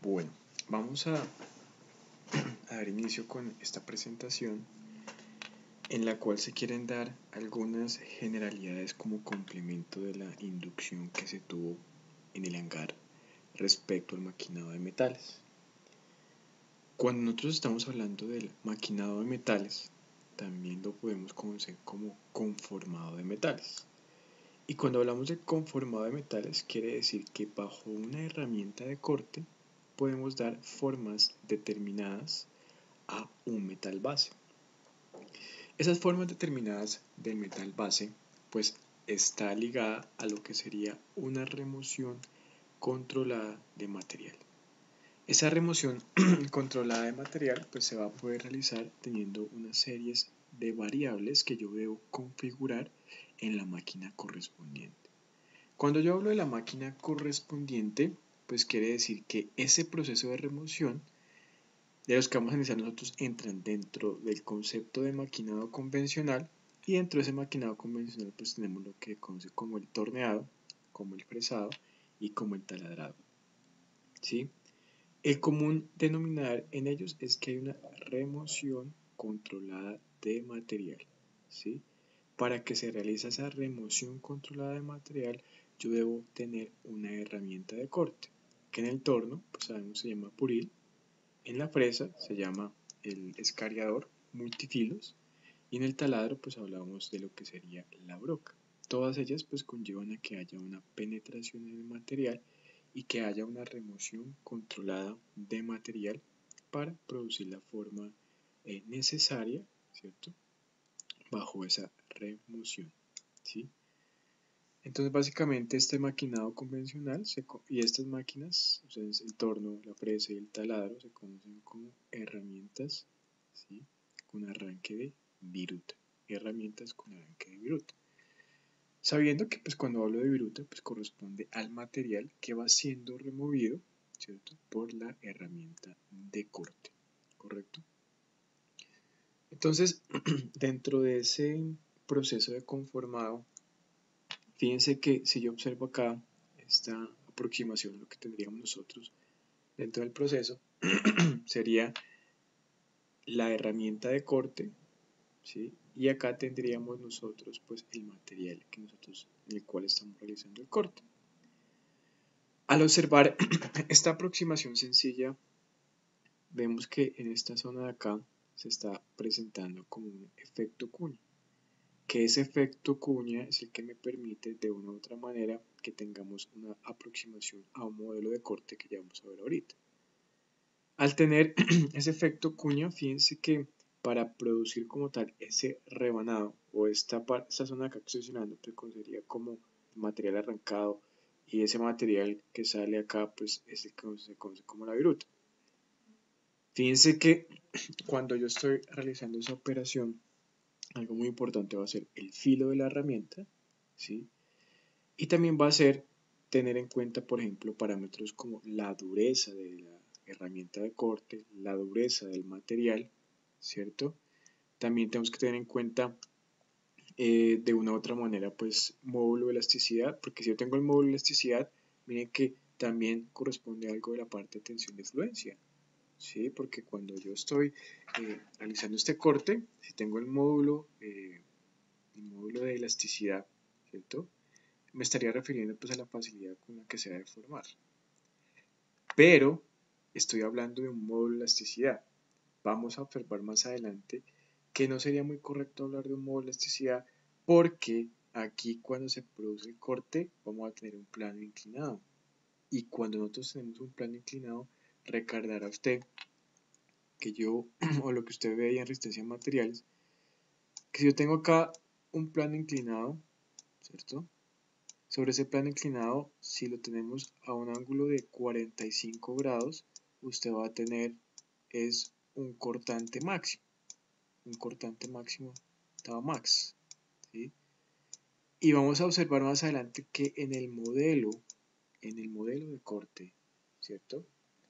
Bueno, vamos a dar inicio con esta presentación en la cual se quieren dar algunas generalidades como complemento de la inducción que se tuvo en el hangar respecto al maquinado de metales. Cuando nosotros estamos hablando del maquinado de metales, también lo podemos conocer como conformado de metales. Y cuando hablamos de conformado de metales, quiere decir que bajo una herramienta de corte podemos dar formas determinadas a un metal base. Esas formas determinadas del metal base pues está ligada a lo que sería una remoción controlada de material. Esa remoción controlada de material pues se va a poder realizar teniendo unas series de variables que yo debo configurar en la máquina correspondiente. Cuando yo hablo de la máquina correspondiente, pues quiere decir que ese proceso de remoción de los que vamos a iniciar nosotros entran dentro del concepto de maquinado convencional, y dentro de ese maquinado convencional pues tenemos lo que se conoce como el torneado, como el fresado y como el taladrado, ¿sí? El común denominador en ellos es que hay una remoción controlada de material, ¿sí? Para que se realice esa remoción controlada de material, yo debo tener una herramienta de corte, que en el torno, pues sabemos se llama puril, en la fresa se llama el escariador multifilos, y en el taladro pues hablamos de lo que sería la broca. Todas ellas pues conllevan a que haya una penetración en el material y que haya una remoción controlada de material para producir la forma necesaria, ¿cierto? Bajo esa remoción, ¿sí? Entonces básicamente este maquinado convencional y estas máquinas, o sea, el torno, la fresa y el taladro se conocen como herramientas, ¿sí? Con arranque de viruta, herramientas con arranque de viruta. Sabiendo que pues cuando hablo de viruta pues corresponde al material que va siendo removido, ¿cierto? Por la herramienta de corte, ¿correcto? Entonces dentro de ese proceso de conformado, fíjense que si yo observo acá esta aproximación, lo que tendríamos nosotros dentro del proceso sería la herramienta de corte, ¿sí? Y acá tendríamos nosotros pues el material que nosotros, en el cual estamos realizando el corte. Al observar esta aproximación sencilla, vemos que en esta zona de acá se está presentando como un efecto cuña, que ese efecto cuña es el que me permite de una u otra manera que tengamos una aproximación a un modelo de corte que ya vamos a ver ahorita. Al tener ese efecto cuña, fíjense que para producir como tal ese rebanado o esta zona acá que estoy señalando pues sería como material arrancado, y ese material que sale acá pues es el que se conoce como la viruta. Fíjense que cuando yo estoy realizando esa operación, algo muy importante va a ser el filo de la herramienta, ¿sí? Y también va a ser tener en cuenta, por ejemplo, parámetros como la dureza de la herramienta de corte, la dureza del material, ¿cierto? También tenemos que tener en cuenta de una u otra manera, pues, módulo de elasticidad, porque si yo tengo el módulo de elasticidad, miren que también corresponde a algo de la parte de tensión de fluencia, ¿sí? Porque cuando yo estoy realizando este corte, si tengo el módulo de elasticidad, ¿cierto? Me estaría refiriendo pues a la facilidad con la que se va a deformar. Pero estoy hablando de un módulo de elasticidad. Vamos a observar más adelante que no sería muy correcto hablar de un módulo de elasticidad, porque aquí cuando se produce el corte vamos a tener un plano inclinado. Y cuando nosotros tenemos un plano inclinado, recordará usted que yo, o lo que usted ve ahí en resistencia de materiales, que si yo tengo acá un plano inclinado, ¿cierto? Sobre ese plano inclinado, si lo tenemos a un ángulo de 45 grados, usted va a tener es un cortante máximo, tau max, ¿sí? Y vamos a observar más adelante que en el modelo de corte, ¿cierto?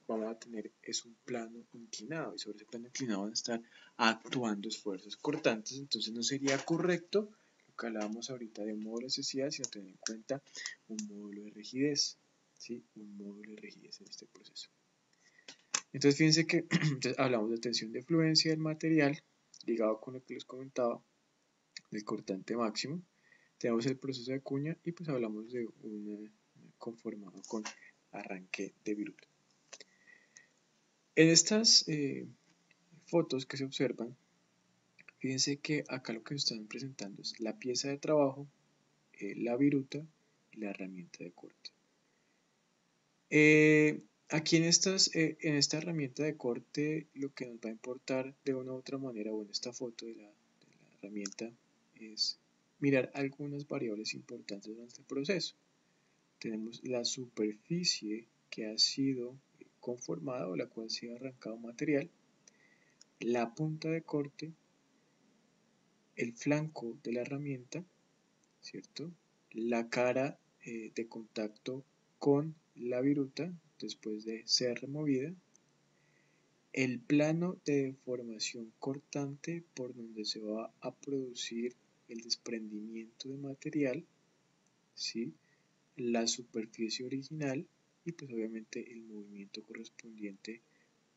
Vamos a tener es un plano inclinado, y sobre ese plano inclinado van a estar actuando esfuerzos cortantes. Entonces no sería correcto lo que hablábamos ahorita de un módulo de necesidad, sino tener en cuenta un módulo de rigidez, ¿sí? Un módulo de rigidez en este proceso. Entonces fíjense que entonces hablamos de tensión de fluencia del material, ligado con lo que les comentaba, del cortante máximo. Tenemos el proceso de cuña y pues hablamos de un conformado con arranque de viruta. En estas fotos que se observan, fíjense que acá lo que están presentando es la pieza de trabajo, la viruta y la herramienta de corte. Aquí en esta herramienta de corte lo que nos va a importar de una u otra manera, o en esta foto de la herramienta, es mirar algunas variables importantes durante el proceso. Tenemos la superficie que ha sido conformada o la cual se ha arrancado material, la punta de corte, el flanco de la herramienta, ¿cierto? La cara de contacto con la viruta después de ser removida, el plano de deformación cortante por donde se va a producir el desprendimiento de material, ¿sí? La superficie original y pues obviamente el movimiento correspondiente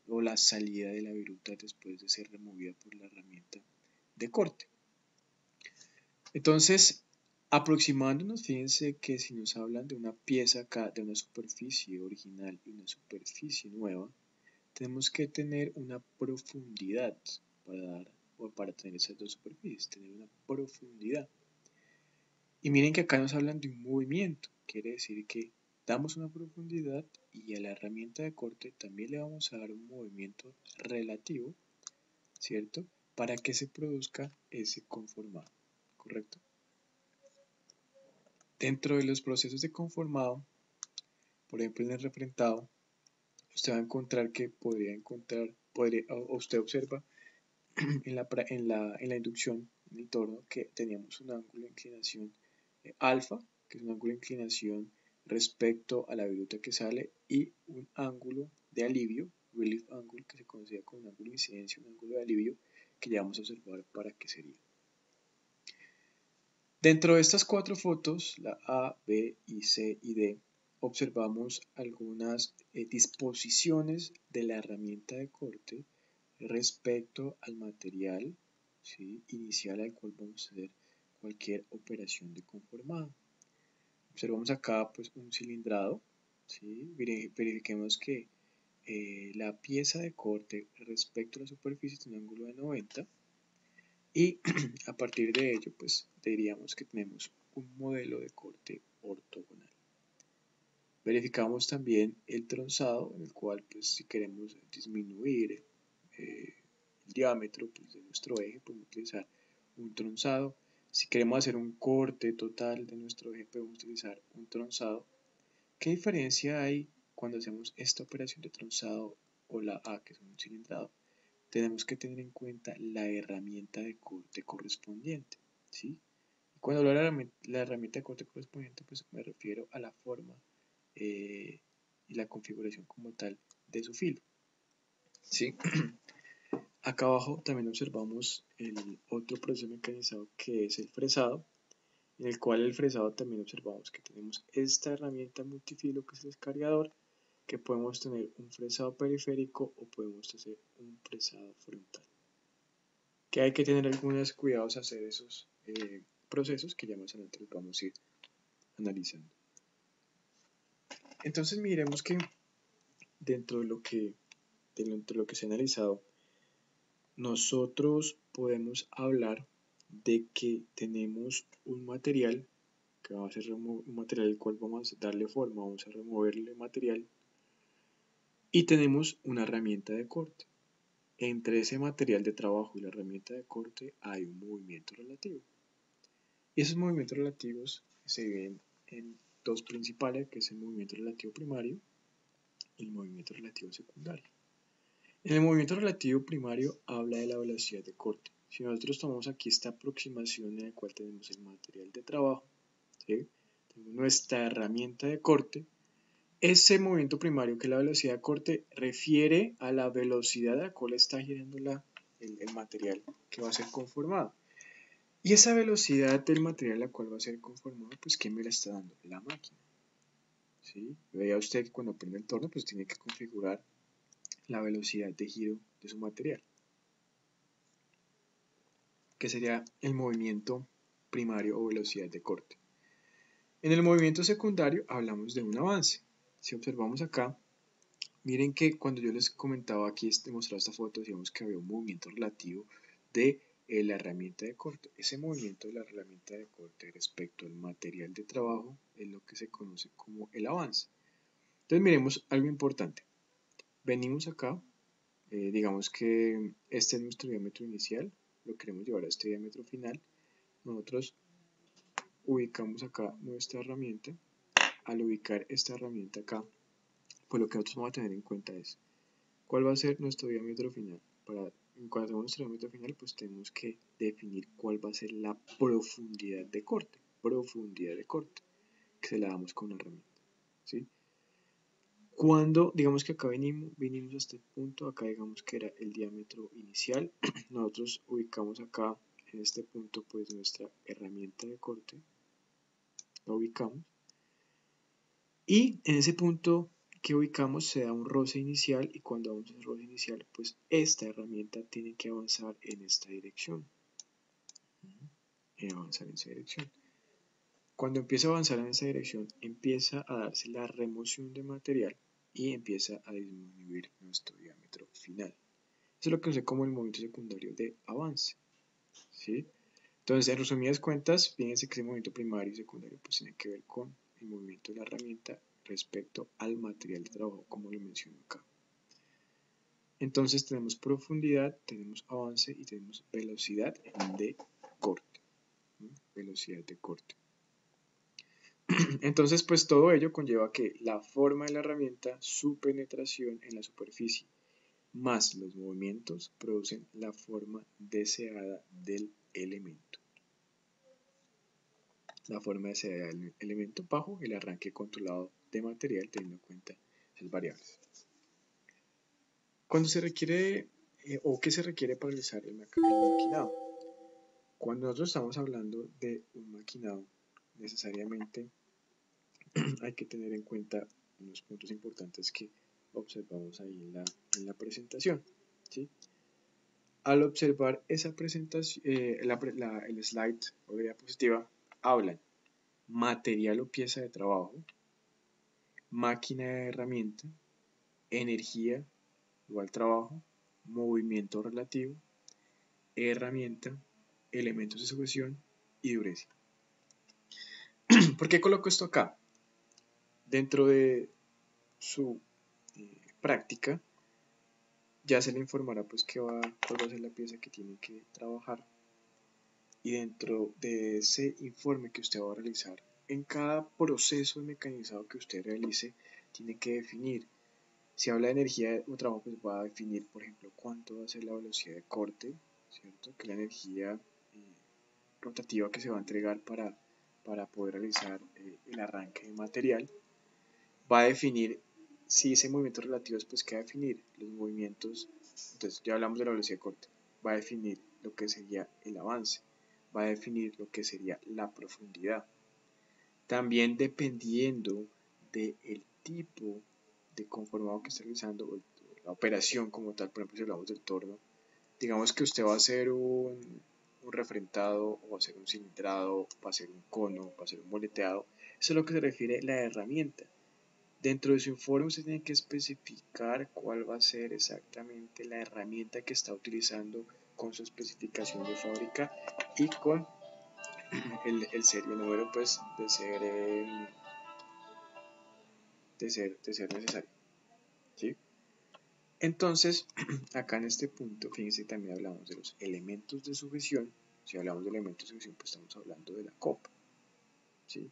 o la salida de la viruta después de ser removida por la herramienta de corte. Entonces, aproximándonos, fíjense que si nos hablan de una pieza acá, de una superficie original y una superficie nueva, tenemos que tener una profundidad para dar o para tener esas dos superficies, tener una profundidad. Y miren que acá nos hablan de un movimiento, quiere decir que damos una profundidad y a la herramienta de corte también le vamos a dar un movimiento relativo, ¿cierto? Para que se produzca ese conformado, ¿correcto? Dentro de los procesos de conformado, por ejemplo en el refrentado, usted va a encontrar que usted observa en la inducción, en el torno, que teníamos un ángulo de inclinación alfa, que es un ángulo de inclinación respecto a la viruta que sale, y un ángulo de alivio, relief angle, que se conocía como un ángulo de incidencia, un ángulo de alivio, que ya vamos a observar para qué sería. Dentro de estas cuatro fotos, la A, B, y C y D, observamos algunas disposiciones de la herramienta de corte respecto al material, ¿sí?, inicial al cual vamos a hacer cualquier operación de conformado. Observamos acá pues un cilindrado, ¿sí? Verifiquemos que la pieza de corte respecto a la superficie tiene un ángulo de 90 y a partir de ello pues diríamos que tenemos un modelo de corte ortogonal. Verificamos también el tronzado, en el cual pues si queremos disminuir el diámetro pues, de nuestro eje, podemos utilizar un tronzado. Si queremos hacer un corte total de nuestro eje, podemos utilizar un tronzado. ¿Qué diferencia hay cuando hacemos esta operación de tronzado o la A, que es un cilindrado? Tenemos que tener en cuenta la herramienta de corte correspondiente, ¿sí? Cuando hablo de la herramienta de corte correspondiente, pues me refiero a la forma y la configuración como tal de su filo, ¿sí? Acá abajo también observamos el otro proceso mecanizado que es el fresado, en el cual el fresado también observamos que tenemos esta herramienta multifilo que es el descargador, que podemos tener un fresado periférico o podemos hacer un fresado frontal. Que hay que tener algunos cuidados a hacer esos procesos que ya más adelante los vamos a ir analizando. Entonces miremos que dentro de lo que se ha analizado, nosotros podemos hablar de que tenemos un material que va a ser un material al cual vamos a darle forma, vamos a removerle material, y tenemos una herramienta de corte. Entre ese material de trabajo y la herramienta de corte hay un movimiento relativo. Y esos movimientos relativos se ven en dos principales, que es el movimiento relativo primario y el movimiento relativo secundario. En el movimiento relativo primario habla de la velocidad de corte. Si nosotros tomamos aquí esta aproximación en la cual tenemos el material de trabajo, ¿sí?, tenemos nuestra herramienta de corte, ese movimiento primario, que es la velocidad de corte, refiere a la velocidad a la cual está girando el material que va a ser conformado. Y esa velocidad del material a la cual va a ser conformado, pues ¿quién me la está dando? La máquina, ¿sí? Veía usted que cuando prende el torno, pues tiene que configurar la velocidad de giro de su material, que sería el movimiento primario o velocidad de corte. En el movimiento secundario hablamos de un avance. Si observamos acá, miren que cuando yo les comentaba aquí, mostraba esta foto, decíamos que había un movimiento relativo de la herramienta de corte. Ese movimiento de la herramienta de corte respecto al material de trabajo es lo que se conoce como el avance. Entonces miremos algo importante. Venimos acá, digamos que este es nuestro diámetro inicial, lo queremos llevar a este diámetro final. Nosotros ubicamos acá nuestra herramienta. Al ubicar esta herramienta acá, pues lo que nosotros vamos a tener en cuenta es cuál va a ser nuestro diámetro final. Cuando tenemos nuestro diámetro final, pues tenemos que definir cuál va a ser la profundidad de corte, que se la damos con la herramienta, ¿sí? Cuando, digamos que acá vinimos a este punto, acá digamos que era el diámetro inicial, nosotros ubicamos acá en este punto pues nuestra herramienta de corte, la ubicamos, y en ese punto que ubicamos se da un roce inicial, y cuando damos ese roce inicial, pues esta herramienta tiene que avanzar en esta dirección, Cuando empieza a avanzar en esa dirección, empieza a darse la remoción de material y empieza a disminuir nuestro diámetro final. Eso es lo que se conoce como el movimiento secundario de avance, ¿sí? Entonces, en resumidas cuentas, fíjense que ese movimiento primario y secundario pues tiene que ver con el movimiento de la herramienta respecto al material de trabajo, como lo menciono acá. Entonces tenemos profundidad, tenemos avance y tenemos velocidad de corte. Velocidad de corte. Entonces, pues todo ello conlleva que la forma de la herramienta, su penetración en la superficie, más los movimientos, producen la forma deseada del elemento. La forma deseada del elemento bajo el arranque controlado de material teniendo en cuenta esas variables. Cuando se requiere, o qué se requiere para realizar el maquinado. Cuando nosotros estamos hablando de un maquinado, necesariamente hay que tener en cuenta unos puntos importantes que observamos ahí en la presentación, ¿sí? Al observar esa presentación, el slide o diapositiva, hablan material o pieza de trabajo, máquina de herramienta, energía igual trabajo, movimiento relativo, herramienta, elementos de sujeción y dureza. ¿Por qué coloco esto acá? Dentro de su práctica ya se le informará pues cuál va a ser la pieza que tiene que trabajar, y dentro de ese informe que usted va a realizar, en cada proceso mecanizado que usted realice, tiene que definir. Si habla de energía o trabajo, pues va a definir, por ejemplo, cuánto va a ser la velocidad de corte, ¿cierto? Que la energía rotativa que se va a entregar para poder realizar el arranque de material. Va a definir si ese movimiento relativo después que va a definir los movimientos. Entonces ya hablamos de la velocidad de corte. Va a definir lo que sería el avance. Va a definir lo que sería la profundidad. También dependiendo del tipo de conformado que esté realizando, la operación como tal, por ejemplo si hablamos del torno, digamos que usted va a hacer un refrentado, o va a hacer un cilindrado, va a hacer un cono, va a hacer un moleteado. Eso es lo que se refiere a la herramienta. Dentro de su informe usted tiene que especificar cuál va a ser exactamente la herramienta que está utilizando con su especificación de fábrica y con el serie número pues de ser necesario, ¿sí? Entonces, acá en este punto, fíjense, también hablamos de los elementos de sujeción. Si hablamos de elementos de sujeción, pues estamos hablando de la copa, ¿sí?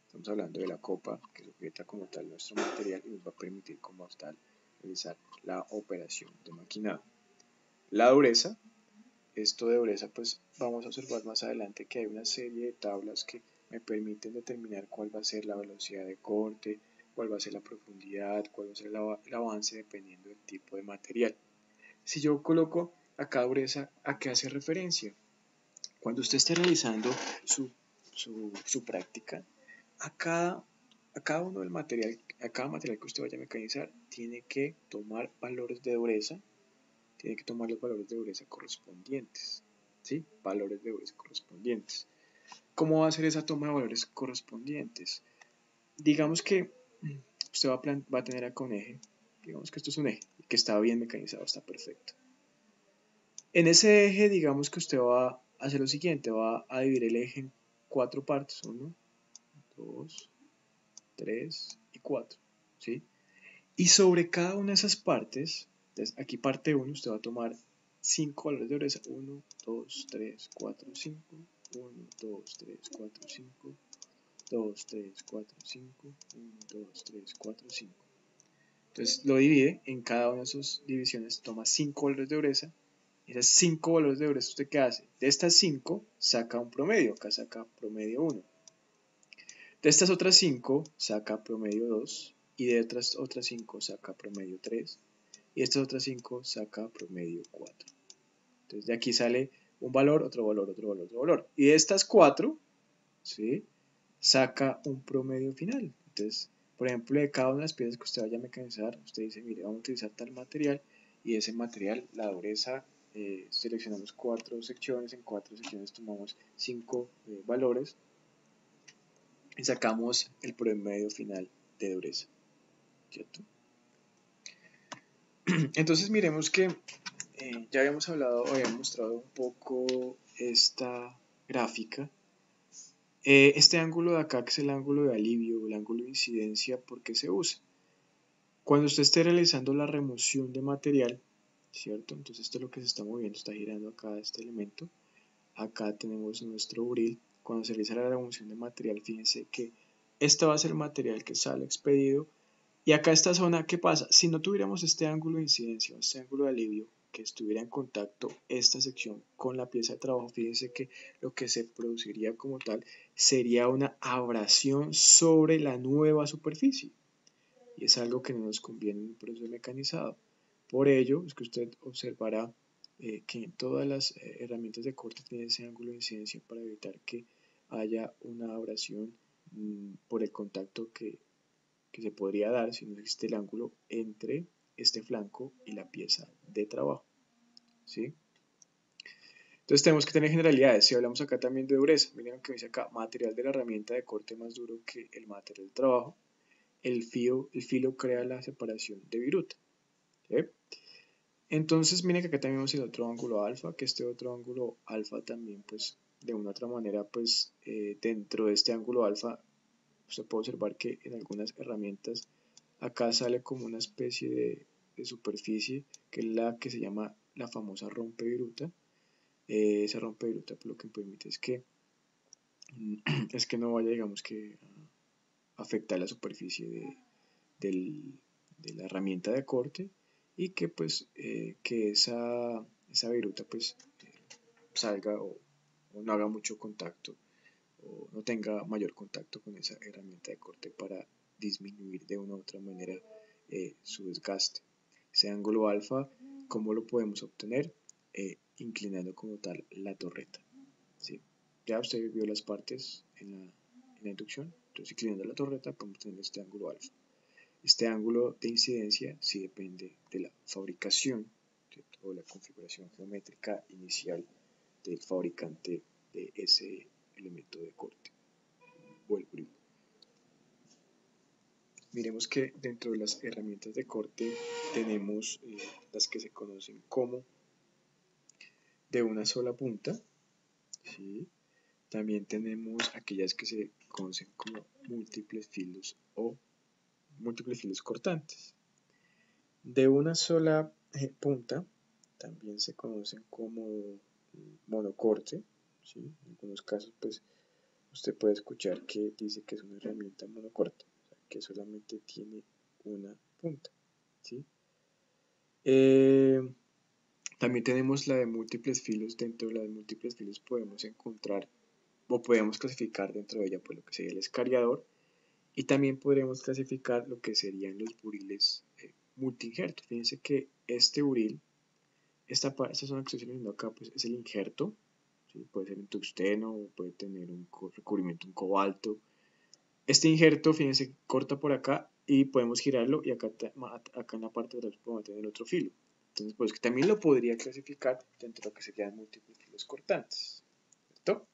Estamos hablando de la copa que sujeta como tal nuestro material y nos va a permitir como tal realizar la operación de maquinado. La dureza, esto de dureza pues vamos a observar más adelante que hay una serie de tablas que me permiten determinar cuál va a ser la velocidad de corte, cuál va a ser la profundidad, cuál va a ser el avance dependiendo del tipo de material. Si yo coloco acá dureza, ¿a qué hace referencia? Cuando usted esté realizando su práctica, a cada a cada material que usted vaya a mecanizar, tiene que tomar valores de dureza, tiene que tomar los valores de dureza correspondientes, ¿sí? Valores de dureza correspondientes. ¿Cómo va a hacer esa toma de valores correspondientes? Digamos que usted va a tener acá un eje, digamos que esto es un eje, que está bien mecanizado, está perfecto. En ese eje, digamos que usted va a hacer lo siguiente, va a dividir el eje en 4 partes, 1, 2, 3 y 4, ¿sí? Y sobre cada una de esas partes, entonces aquí parte 1, usted va a tomar 5 valores de dureza, 1, 2, 3, 4, 5, 1, 2, 3, 4, 5, 2, 3, 4, 5, 1, 2, 3, 4, 5. Entonces lo divide en cada una de sus divisiones, toma 5 valores de dureza. Esas 5 valores de dureza, ¿usted qué hace? De estas 5 saca un promedio, acá saca promedio 1. De estas otras 5 saca promedio 2 y de otras 5 saca promedio 3 y de estas otras 5 saca promedio 4. Entonces de aquí sale un valor, otro valor, otro valor, otro valor. Y de estas 4, ¿sí?, saca un promedio final. Entonces, por ejemplo, de cada una de las piezas que usted vaya a mecanizar, usted dice, mire, vamos a utilizar tal material y ese material, la dureza, seleccionamos 4 secciones, en 4 secciones tomamos 5 valores y sacamos el promedio final de dureza, ¿cierto? Entonces miremos que ya habíamos mostrado un poco esta gráfica. Este ángulo de acá, que es el ángulo de alivio o el ángulo de incidencia, ¿por qué se usa? Cuando usted esté realizando la remoción de material, ¿cierto? Entonces esto es lo que se está moviendo, está girando acá este elemento. Acá tenemos nuestro buril. Cuando se realiza la remoción de material, fíjense que este va a ser el material que sale expedido. Y acá esta zona, ¿qué pasa? Si no tuviéramos este ángulo de incidencia, este ángulo de alivio, que estuviera en contacto esta sección con la pieza de trabajo, fíjense que lo que se produciría como tal sería una abrasión sobre la nueva superficie. Y es algo que no nos conviene en un proceso mecanizado. Por ello, es que usted observará que en todas las herramientas de corte tiene ese ángulo de incidencia para evitar que haya una abrasión por el contacto que se podría dar si no existe el ángulo entre este flanco y la pieza de trabajo, ¿sí? Entonces tenemos que tener generalidades. Si hablamos acá también de dureza, miren lo que dice acá, material de la herramienta de corte más duro que el material de trabajo. El filo crea la separación de viruta, ¿sí? Entonces miren que acá también vemos el otro ángulo alfa, que este otro ángulo alfa también, pues de una u otra manera, pues dentro de este ángulo alfa, usted puede observar que en algunas herramientas acá sale como una especie de superficie, que es la que se llama la famosa rompeviruta. Esa rompeviruta lo que permite es que no vaya, digamos, que a afectar la superficie de la herramienta de corte y que pues que esa viruta pues salga o no haga mucho contacto o no tenga mayor contacto con esa herramienta de corte para disminuir de una u otra manera su desgaste. Ese ángulo alfa, ¿cómo lo podemos obtener? Inclinando como tal la torreta, ¿sí? Ya usted vio las partes en la inducción, entonces inclinando la torreta podemos tener este ángulo alfa. Este ángulo de incidencia sí depende de la fabricación, ¿cierto?, o la configuración geométrica inicial del fabricante de ese elemento de corte o el buril. Miremos que dentro de las herramientas de corte tenemos las que se conocen como de una sola punta, ¿sí? También tenemos aquellas que se conocen como múltiples filos o múltiples filos cortantes. De una sola punta también se conocen como monocorte, ¿sí? En algunos casos pues usted puede escuchar que dice que es una herramienta monocorte, o sea, que solamente tiene una punta, ¿sí? También tenemos la de múltiples filos. Dentro de la de múltiples filos podemos encontrar o podemos clasificar dentro de ella pues lo que sería el escariador y también podremos clasificar lo que serían los buriles multi-injertos. Fíjense que este buril, esta zona que estoy seleccionando acá, pues es el injerto, ¿sí? Puede ser en tungsteno o puede tener un recubrimiento en cobalto. Este injerto, fíjense, corta por acá y podemos girarlo y acá en la parte de atrás podemos tener otro filo. Entonces, pues que también lo podría clasificar dentro de lo que serían múltiples filos cortantes. ¿Cierto?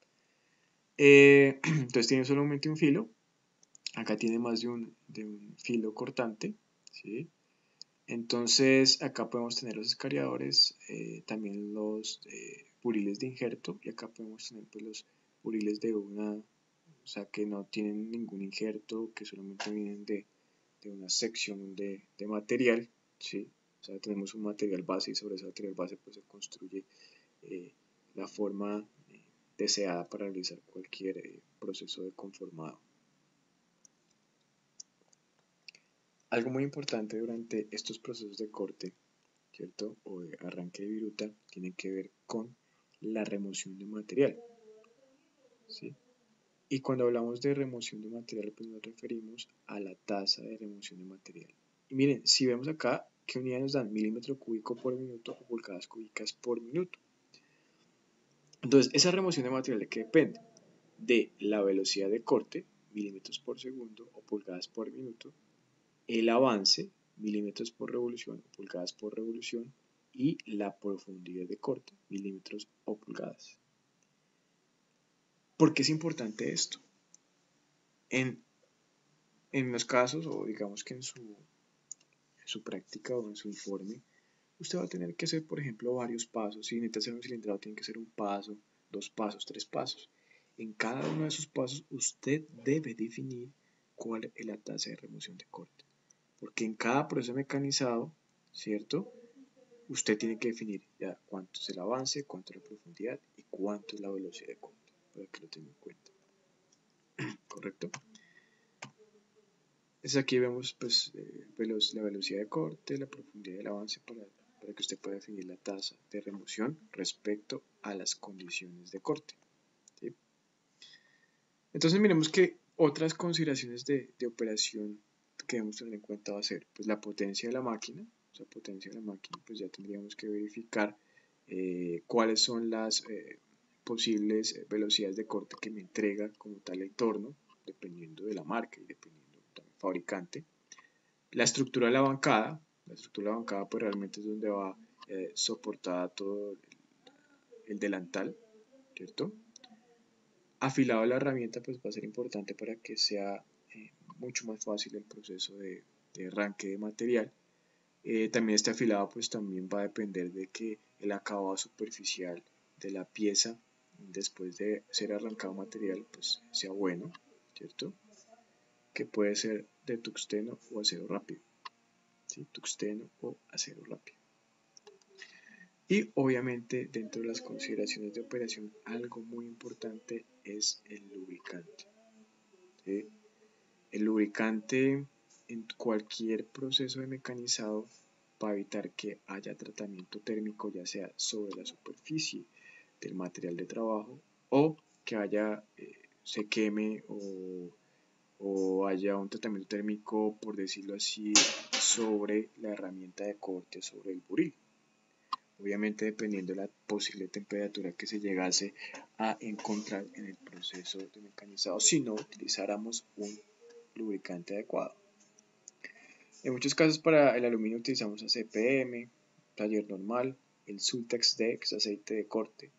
Entonces tiene solamente un filo. Acá tiene más de un filo cortante. ¿Sí? Entonces acá podemos tener los escariadores, también los buriles de injerto, y acá podemos tener pues, los buriles de una, o sea que no tienen ningún injerto, que solamente vienen de una sección de material, ¿sí? O sea, tenemos un material base y sobre ese material base pues se construye la forma deseada para realizar cualquier proceso de conformado. Algo muy importante durante estos procesos de corte, ¿cierto? O de arranque de viruta, tiene que ver con la remoción de material, ¿sí? Y cuando hablamos de remoción de material, pues nos referimos a la tasa de remoción de material. Y miren, si vemos acá, ¿qué unidades nos dan? Milímetro cúbico por minuto o pulgadas cúbicas por minuto. Entonces, esa remoción de material, ¿de qué depende? De la velocidad de corte, milímetros por segundo o pulgadas por minuto, el avance, milímetros por revolución o pulgadas por revolución, y la profundidad de corte, milímetros o pulgadas. ¿Por qué es importante esto? En los casos, o digamos que en su práctica o en su informe, usted va a tener que hacer, por ejemplo, varios pasos. Si necesita hacer un cilindrado, tiene que ser un paso, 2 pasos, 3 pasos. En cada uno de esos pasos, usted debe definir cuál es la tasa de remoción de corte. Porque en cada proceso mecanizado, ¿cierto? Usted tiene que definir ya cuánto es el avance, cuánto es la profundidad y cuánto es la velocidad de corte, para que lo tenga en cuenta. ¿Correcto? Entonces aquí vemos pues, la velocidad de corte, la profundidad del avance para que usted pueda definir la tasa de remoción respecto a las condiciones de corte. ¿Sí? Entonces miremos que otras consideraciones de operación que debemos tener en cuenta va a ser pues, la potencia de la máquina. O sea, potencia de la máquina, pues ya tendríamos que verificar cuáles son las posibles velocidades de corte que me entrega como tal el torno, dependiendo de la marca y dependiendo del fabricante. La estructura de la bancada pues realmente es donde va soportada todo el delantal, ¿cierto? Afilado de la herramienta pues va a ser importante para que sea mucho más fácil el proceso de arranque de material. También este afilado pues también va a depender de que el acabado superficial de la pieza después de ser arrancado material pues sea bueno, ¿cierto? Que puede ser de tuxteno o acero rápido, ¿sí? Tuxteno o acero rápido. Y obviamente dentro de las consideraciones de operación algo muy importante es el lubricante. ¿Sí? El lubricante en cualquier proceso de mecanizado para evitar que haya tratamiento térmico ya sea sobre la superficie del material de trabajo o que se queme o haya un tratamiento térmico, por decirlo así, sobre la herramienta de corte, sobre el buril. Obviamente dependiendo de la posible temperatura que se llegase a encontrar en el proceso de mecanizado si no utilizáramos un lubricante adecuado. En muchos casos para el aluminio utilizamos ACPM, taller normal, el Sultex D, que es aceite de corte.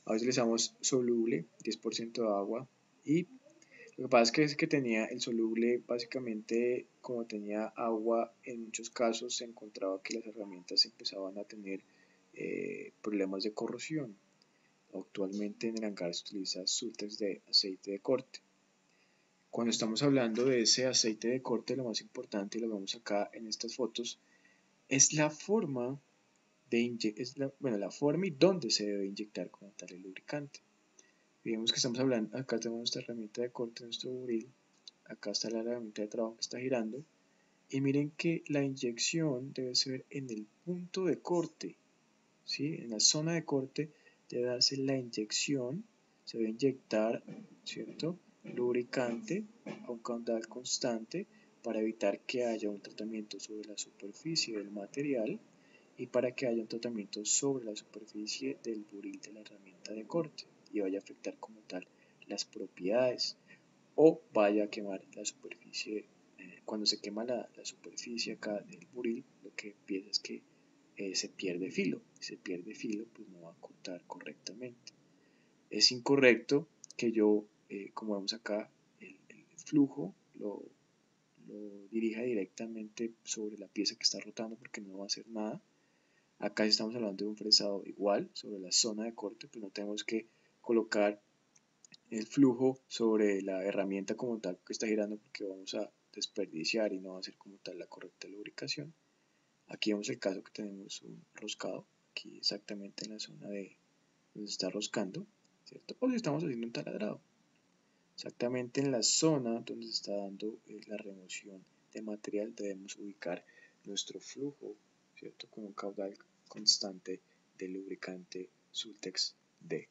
A veces utilizamos soluble, 10% de agua, y lo que pasa es que tenía el soluble, básicamente como tenía agua, en muchos casos se encontraba que las herramientas empezaban a tener problemas de corrosión. Actualmente en el hangar se utiliza Sultex de aceite de corte. Cuando estamos hablando de ese aceite de corte, lo más importante, y lo vemos acá en estas fotos, es la forma la forma y dónde se debe inyectar como tal el lubricante. Digamos que estamos hablando, acá tenemos nuestra herramienta de corte, nuestro buril, acá está la herramienta de trabajo que está girando, y miren que la inyección debe ser en el punto de corte, ¿sí? En la zona de corte debe darse la inyección, se debe inyectar, ¿cierto? Lubricante a un caudal constante para evitar que haya un tratamiento sobre la superficie del material y para que haya un tratamiento sobre la superficie del buril de la herramienta de corte y vaya a afectar como tal las propiedades o vaya a quemar la superficie. Cuando se quema la superficie acá del buril, lo que empieza es que se pierde filo. Si se pierde filo, pues no va a cortar correctamente. Es incorrecto que yo, como vemos acá, el flujo lo dirija directamente sobre la pieza que está rotando porque no va a hacer nada. Acá si estamos hablando de un fresado igual, sobre la zona de corte, pues no tenemos que colocar el flujo sobre la herramienta como tal que está girando porque vamos a desperdiciar y no va a ser como tal la correcta lubricación. Aquí vemos el caso que tenemos un roscado, aquí exactamente en la zona de donde se está roscando, ¿cierto? O si estamos haciendo un taladrado, exactamente en la zona donde se está dando la remoción de material debemos ubicar nuestro flujo, ¿cierto? Con un caudal constante de lubricante Sultex D.